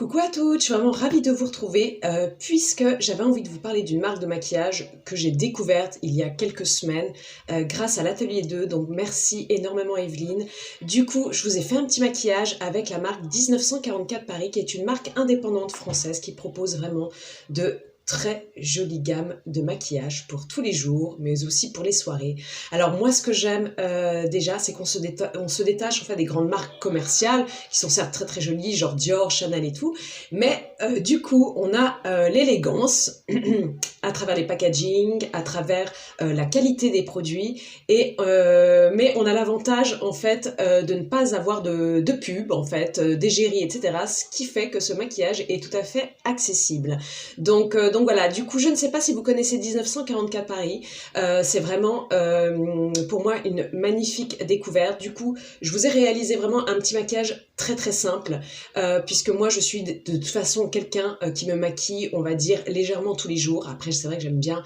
Coucou à toutes, je suis vraiment ravie de vous retrouver puisque j'avais envie de vous parler d'une marque de maquillage que j'ai découverte il y a quelques semaines grâce à l'Atelier 2, donc merci énormément Evelyne. Du coup, je vous ai fait un petit maquillage avec la marque 1944 Paris qui est une marque indépendante française qui propose vraiment de très jolie gamme de maquillage pour tous les jours, mais aussi pour les soirées. Alors moi, ce que j'aime déjà, c'est qu'on se détache en fait des grandes marques commerciales qui sont certes très très jolies, genre Dior, Chanel et tout, mais du coup, on a l'élégance à travers les packaging, à travers la qualité des produits, mais on a l'avantage en fait de ne pas avoir de pub, en fait, d'égérie, etc. Ce qui fait que ce maquillage est tout à fait accessible. Donc voilà, du coup, je ne sais pas si vous connaissez 1944 Paris, c'est vraiment pour moi une magnifique découverte. Du coup, je vous ai réalisé vraiment un petit maquillage très très simple, puisque moi je suis de toute façon quelqu'un qui me maquille, on va dire, légèrement tous les jours. Après, c'est vrai que j'aime bien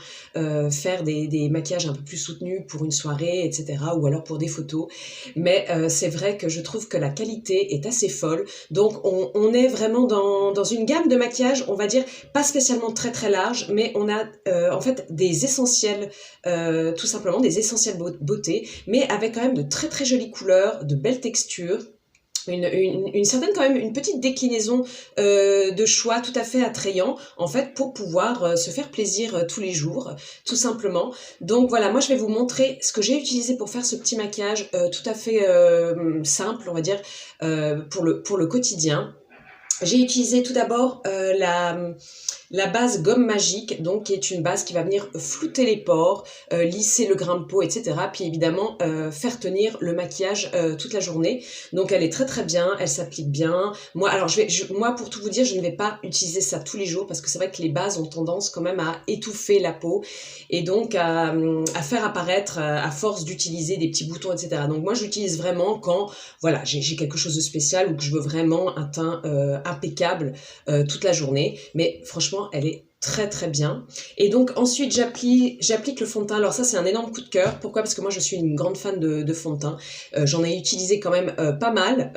faire des maquillages un peu plus soutenus pour une soirée, etc. ou alors pour des photos. Mais c'est vrai que je trouve que la qualité est assez folle. Donc on est vraiment dans une gamme de maquillage, on va dire, pas spécialement très très large, mais on a en fait des essentiels, tout simplement des essentiels beauté, mais avec quand même de très très jolies couleurs, de belles textures. Une certaine quand même, une petite déclinaison de choix tout à fait attrayant en fait pour pouvoir se faire plaisir tous les jours tout simplement. Donc voilà, moi je vais vous montrer ce que j'ai utilisé pour faire ce petit maquillage tout à fait simple, on va dire, pour le quotidien. J'ai utilisé tout d'abord la base gomme magique, donc qui est une base qui va venir flouter les pores, lisser le grain de peau, etc. Puis évidemment faire tenir le maquillage toute la journée. Donc elle est très très bien, elle s'applique bien. Moi, alors moi pour tout vous dire, je ne vais pas utiliser ça tous les jours parce que c'est vrai que les bases ont tendance quand même à étouffer la peau et donc à faire apparaître à force d'utiliser des petits boutons, etc. Donc moi j'utilise vraiment quand voilà j'ai quelque chose de spécial ou que je veux vraiment un teint impeccable toute la journée. Mais franchement, elle est très très bien. Et donc ensuite j'applique le fond de teint. Alors ça c'est un énorme coup de cœur. Pourquoi? Parce que moi je suis une grande fan de fond de teint. J'en ai utilisé quand même pas mal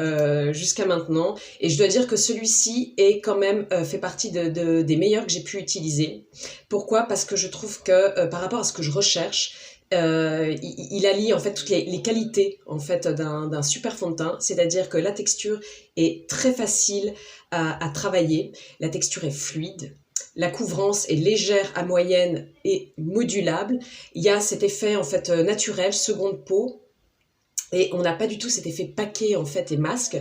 jusqu'à maintenant. Et je dois dire que celui-ci est quand même fait partie des meilleurs que j'ai pu utiliser. Pourquoi? Parce que je trouve que par rapport à ce que je recherche, il allie en fait toutes les qualités en fait d'un super fond de teint, c'est-à-dire que la texture est très facile à travailler, la texture est fluide, la couvrance est légère à moyenne et modulable, il y a cet effet en fait naturel, seconde peau. Et on n'a pas du tout cet effet paquet en fait et masque,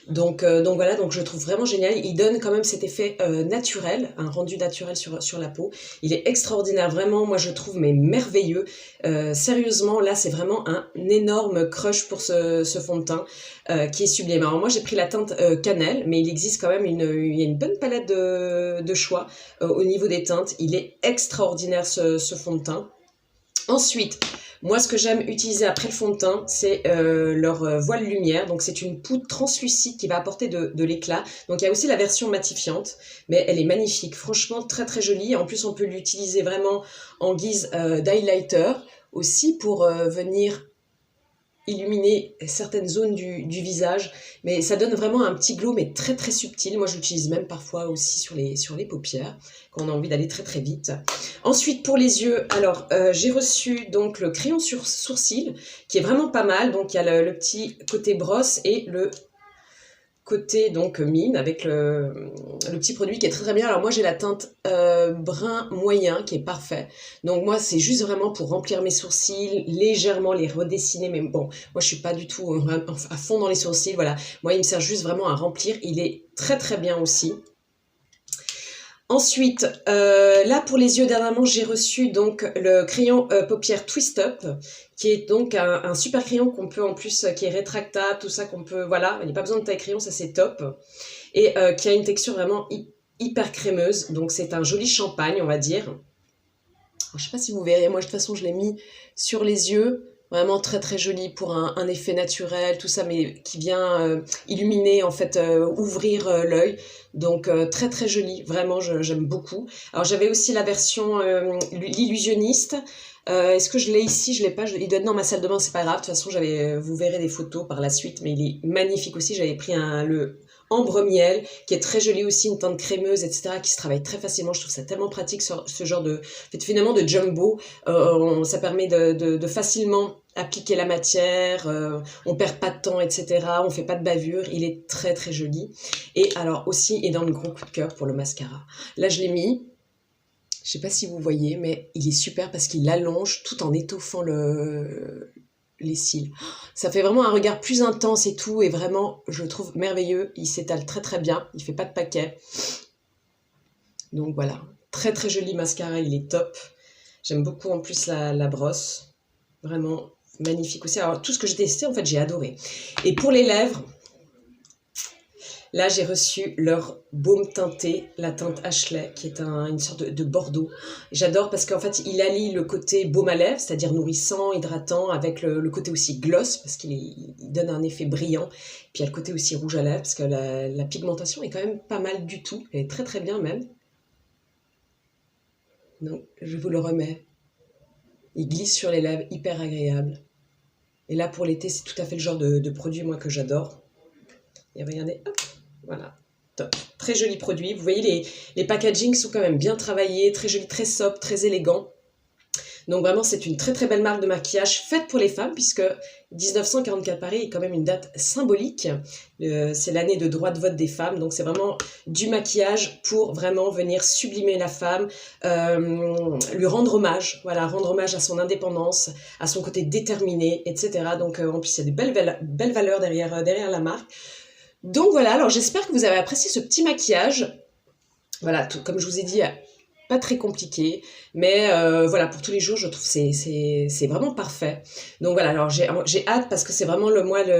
donc voilà, donc je trouve vraiment génial. Il donne quand même cet effet naturel, un rendu naturel sur la peau. Il est extraordinaire, vraiment, moi je trouve mais merveilleux. Sérieusement, là c'est vraiment un énorme crush pour ce fond de teint qui est sublime. Alors moi j'ai pris la teinte cannelle, mais il existe quand même il y a une bonne palette de choix au niveau des teintes. Il est extraordinaire ce fond de teint. Ensuite, moi, ce que j'aime utiliser après le fond de teint, c'est leur voile lumière. Donc, c'est une poudre translucide qui va apporter de l'éclat. Donc, il y a aussi la version matifiante, mais elle est magnifique. Franchement, très, très jolie. En plus, on peut l'utiliser vraiment en guise d'highlighter aussi pour venir illuminer certaines zones du visage, mais ça donne vraiment un petit glow mais très très subtil. Moi je l'utilise même parfois aussi sur les paupières quand on a envie d'aller très très vite. Ensuite pour les yeux, alors j'ai reçu donc le crayon sur sourcil qui est vraiment pas mal. Donc il y a le petit côté brosse et le côté donc mine avec le petit produit qui est très très bien. Alors moi j'ai la teinte brun moyen qui est parfait, donc moi c'est juste vraiment pour remplir mes sourcils, légèrement les redessiner, mais bon moi je suis pas du tout à fond dans les sourcils, voilà, moi il me sert juste vraiment à remplir. Il est très très bien aussi. Ensuite, là pour les yeux dernièrement, j'ai reçu donc le crayon paupière Twist Up, qui est donc un super crayon qu'on peut en plus, qui est rétractable, tout ça qu'on peut, voilà, il n'y a pas besoin de taille crayon, ça c'est top. Et qui a une texture vraiment hyper crémeuse, donc c'est un joli champagne on va dire. Alors, je ne sais pas si vous verrez, moi de toute façon je l'ai mis sur les yeux. Vraiment très très joli pour un effet naturel, tout ça, mais qui vient illuminer, en fait, ouvrir l'œil. Donc très très joli, vraiment j'aime beaucoup. Alors j'avais aussi la version l'illusionniste. Est-ce que je l'ai ici? Je l'ai pas, il doit être dans ma salle de bain, c'est pas grave. De toute façon, vous verrez des photos par la suite, mais il est magnifique aussi. J'avais pris Ambre Miel, qui est très jolie aussi, une teinte crémeuse, etc., qui se travaille très facilement. Je trouve ça tellement pratique, ce genre de, en fait, finalement, de jumbo. Ça permet de facilement appliquer la matière, on perd pas de temps, etc., on fait pas de bavure, il est très très joli. Et alors aussi, et dans le gros coup de cœur pour le mascara. Là, je l'ai mis, je sais pas si vous voyez, mais il est super parce qu'il allonge tout en étoffant les cils. Ça fait vraiment un regard plus intense et tout, et vraiment, je le trouve merveilleux. Il s'étale très très bien, il fait pas de paquet. Donc voilà, très très joli mascara, il est top. J'aime beaucoup en plus la brosse, vraiment magnifique aussi. Alors tout ce que j'ai testé, en fait, j'ai adoré. Et pour les lèvres, là, j'ai reçu leur baume teinté, la teinte Ashley, qui est une sorte de bordeaux. J'adore parce qu'en fait, il allie le côté baume à lèvres, c'est-à-dire nourrissant, hydratant, avec le côté aussi gloss, parce qu'il donne un effet brillant. Puis il y a le côté aussi rouge à lèvres, parce que la pigmentation est quand même pas mal du tout. Elle est très très bien même. Donc, je vous le remets. Il glisse sur les lèvres, hyper agréable. Et là, pour l'été, c'est tout à fait le genre de produit, moi, que j'adore. Et regardez, hop, voilà, top. Très joli produit. Vous voyez, les packagings sont quand même bien travaillés, très jolis, très sobre, très élégants. Donc vraiment, c'est une très très belle marque de maquillage faite pour les femmes, puisque 1944 Paris est quand même une date symbolique. C'est l'année de droit de vote des femmes, donc c'est vraiment du maquillage pour vraiment venir sublimer la femme, lui rendre hommage, voilà, rendre hommage à son indépendance, à son côté déterminé, etc. Donc en plus, il y a des belles valeurs derrière la marque. Donc voilà, alors j'espère que vous avez apprécié ce petit maquillage. Voilà, comme je vous ai dit, pas très compliqué, mais voilà, pour tous les jours, je trouve que c'est vraiment parfait. Donc voilà, alors j'ai hâte parce que c'est vraiment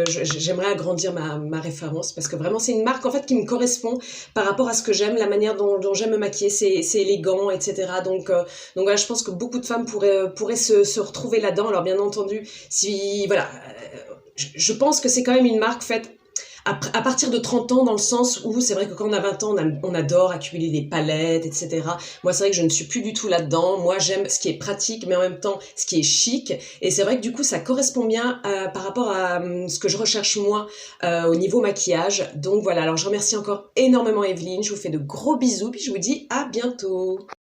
j'aimerais agrandir ma référence parce que vraiment c'est une marque en fait qui me correspond par rapport à ce que j'aime, la manière dont j'aime me maquiller, c'est élégant, etc. Donc voilà, je pense que beaucoup de femmes pourraient se retrouver là-dedans. Alors bien entendu, si voilà, je pense que c'est quand même une marque faite à partir de 30 ans, dans le sens où c'est vrai que quand on a 20 ans, on adore accumuler des palettes, etc. Moi, c'est vrai que je ne suis plus du tout là-dedans. Moi, j'aime ce qui est pratique, mais en même temps, ce qui est chic. Et c'est vrai que du coup, ça correspond bien par rapport à ce que je recherche moi au niveau maquillage. Donc voilà, alors je remercie encore énormément Evelyne. Je vous fais de gros bisous, puis je vous dis à bientôt.